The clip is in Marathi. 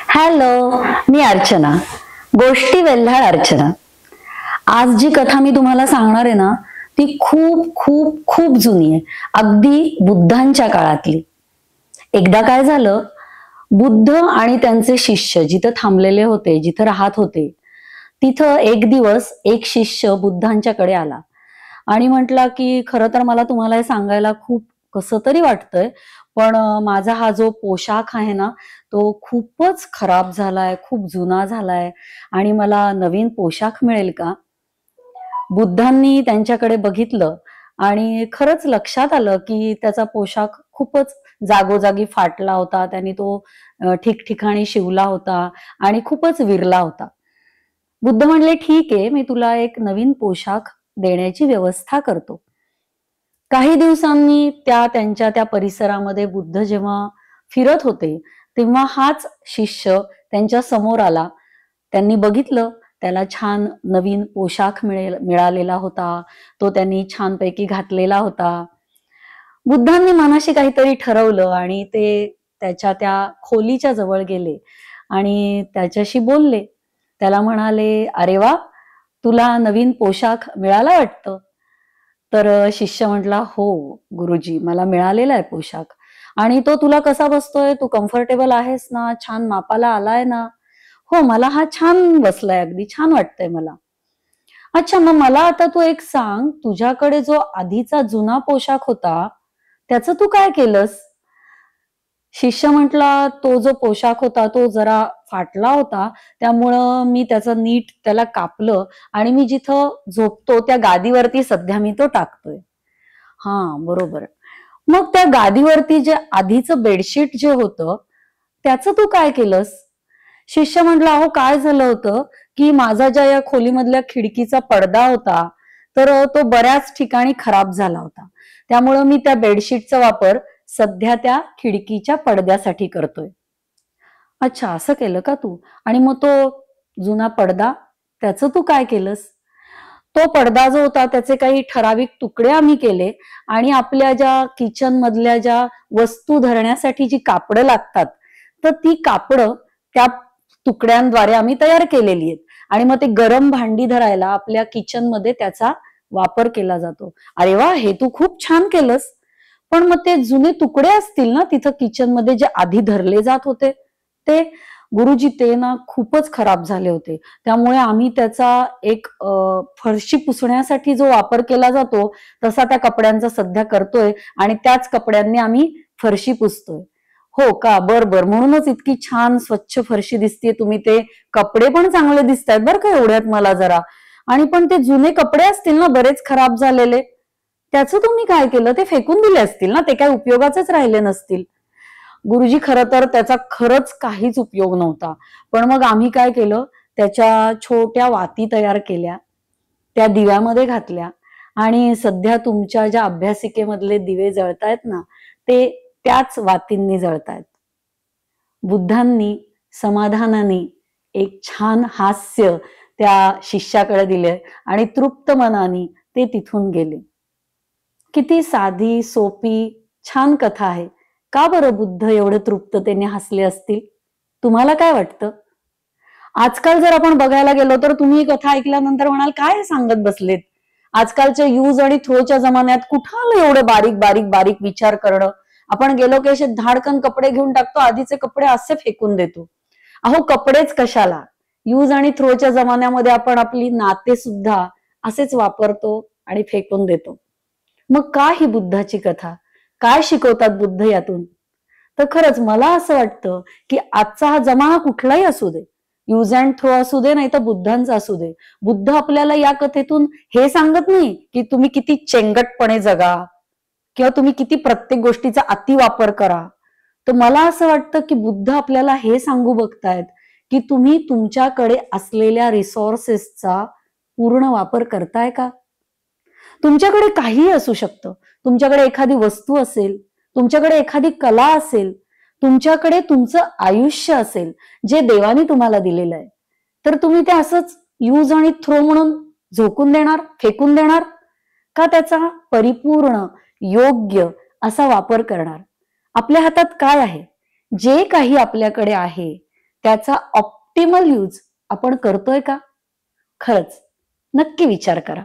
हॅलो, मी अर्चना, गोष्टी वेल्हाळ अर्चना. आज जी कथा मी तुम्हाला सांगणार आहे ना, ती खूप खूप खूप जुनी आहे, अगदी बुद्धांच्या काळातली. एकदा काय झालं, बुद्ध आणि त्यांचे शिष्य जिथं थांबलेले होते, जिथं राहत होते, तिथं एक दिवस एक शिष्य बुद्धांच्याकडे आला आणि म्हटला की खरं तर मला तुम्हाला हे सांगायला खूप कसं तरी वाटतंय, पण माझा हा जो पोशाख आहे ना, तो खूपच खराब झालाय, खूप जुना झालाय आणि मला नवीन पोशाख मिळेल का? बुद्धांनी त्यांच्याकडे बघितलं आणि खरंच लक्षात आलं की त्याचा पोशाख खूपच जागोजागी फाटला होता. त्यांनी तो ठिकठिकाणी शिवला होता आणि खूपच विरला होता. बुद्ध म्हणले, "ठीक आहे, मी तुला एक नवीन पोशाख देण्याची व्यवस्था करतो." काही दिवसांनी त्यांच्या त्या परिसरामध्ये बुद्ध जेव्हा फिरत होते, तेव्हा हाच शिष्य त्यांच्या समोर आला. त्यांनी बघितलं, त्याला छान नवीन पोशाख मिळालेला होता. तो त्यांनी छानपैकी घातलेला होता. बुद्धांनी मनाशी काहीतरी ठरवलं आणि ते त्याच्या त्या खोलीच्या जवळ गेले आणि त्याच्याशी बोलले. त्याला म्हणाले, "अरे वा, तुला नवीन पोशाख मिळाला वाटतं?" तर शिष्य म्हटला, "हो गुरुजी, मला मिळालेला आहे पोशाख. आणि तो तुला कसा बसतोय? तू कम्फर्टेबल आहेस ना? छान मापाला आलाय ना?" "हो, मला हा छान बसलाय, अगदी छान वाटतंय मला." "अच्छा, मग मला आता तू एक सांग, तुझ्याकडे जो आधीचा जुना पोशाख होता, त्याचं तू काय केलंस?" शिष्य म्हटला, "तो जो पोशाख होता तो जरा फाटला होता, त्यामुळं मी त्याचं नीट त्याला कापलं आणि मी जिथं झोपतो त्या गादीवरती सध्या मी तो टाकतोय." "हां, बरोबर. मग त्या गादीवरती जे आधीचं बेडशीट जे होतं, त्याचं तू काय केलंस?" शिष्य म्हटला, "अहो काय झालं होतं, की माझा ज्या या खोलीमधल्या खिडकीचा पडदा होता, तर तो बऱ्याच ठिकाणी खराब झाला होता. त्यामुळं मी त्या बेडशीटचा वापर सध्या त्या खिडकीच्या पडद्यासाठी करतोय." "अच्छा, असं केलं का तू? आणि मग तो जुना पडदा, त्याचं तू काय केलंस?" "तो पडदा जो होता त्याचे काही ठराविक तुकडे आम्ही केले आणि आपल्या ज्या किचन मधल्या ज्या वस्तू धरण्यासाठी जी कापडं लागतात, तर ती कापडं त्या तुकड्यांद्वारे आम्ही तयार केलेली आहेत आणि मग ते गरम भांडी धरायला आपल्या किचनमध्ये त्याचा वापर केला जातो." "अरे वा, हे तू खूप छान केलंस. पण मग ते जुने तुकडे असतील ना तिथं किचनमध्ये जे आधी धरले जात होते ते?" "गुरुजी, ते ना खूपच खराब झाले होते. त्यामुळे आम्ही त्याचा एक फरशी पुसण्यासाठी जो वापर केला जातो, तसा त्या कपड्यांचा सध्या करतोय आणि त्याच कपड्यांनी आम्ही फरशी पुसतोय." "हो का? बरं, बरं. म्हणूनच इतकी छान स्वच्छ फरशी दिसतीये. तुम्ही ते कपडे पण चांगले दिसतायत बरं का एवढ्यात मला जरा. आणि पण ते जुने कपडे असतील ना बरेच खराब झालेले, त्याचं तुम्ही काय केलं? ते फेकून दिले असतील ना? ते काय उपयोगाचेच राहिले नसतील." "गुरुजी, खरं तर त्याचा खरंच काहीच उपयोग नव्हता. पण मग आम्ही काय केलं, त्याच्या छोट्या वाती तयार केल्या, त्या दिव्यामध्ये घातल्या आणि सध्या तुमच्या ज्या अभ्यासिकेमधले दिवे जळतायत ना, ते त्याच वातींनी जळतायत." बुद्धांनी समाधानाने एक छान हास्य त्या शिष्याकडे दिले आणि तृप्त मनाने ते तिथून गेले. किती साधी, सोपी, छान कथा आहे. का बरं बुद्ध एवढे तृप्ततेने हसले असतील? तुम्हाला काय वाटतं? आजकाल जर आपण बघायला गेलो तर तुम्ही ही कथा ऐकल्यानंतर म्हणाल, "काय हे सांगत बसलेत? आजकालच्या यूज आणि थ्रोच्या जमान्यात कुठं आलं एवढं बारीक बारीक बारीक विचार करणं? आपण गेलो की असे धाडकन कपडे घेऊन टाकतो, आधीचे कपडे असे फेकून देतो." अहो, कपडेच कशाला? यूज आणि थ्रोच्या जमान्यामध्ये आपण आपली नाते सुद्धा असेच वापरतो आणि फेकून देतो. मग का ही बुद्धाची कथा? काय शिकवतात बुद्ध यातून? तर खरंच मला असं वाटतं, की आजचा हा जमाना कुठलाही असू दे, यूज अँड थ्रो असू दे, नाहीतर बुद्धांचा असू दे. बुद्ध आपल्याला या कथेतून हे सांगत नाही, की तुम्ही किती चेंगटपणे जगा किंवा तुम्ही किती प्रत्येक गोष्टीचा अतिवापर करा. तर मला असं वाटतं, की बुद्ध आपल्याला हे सांगू बघतायत, की तुम्ही तुमच्याकडे असलेल्या रिसोर्सेसचा पूर्ण वापर करताय का? तुमच्याकडे काहीही असू शकतं. तुमच्याकडे एखादी वस्तू असेल, तुमच्याकडे एखादी कला असेल, तुमच्याकडे तुमचं आयुष्य असेल, जे देवाने तुम्हाला दिलेलं आहे. तर तुम्ही ते असंच यूज आणि थ्रो म्हणून झोकून देणार, फेकून देणार? का त्याचा परिपूर्ण, योग्य असा वापर करणार? आपल्या हातात काय आहे? जे काही आपल्याकडे आहे त्याचा ऑप्टिमल यूज आपण करतोय का? खरंच नक्की विचार करा.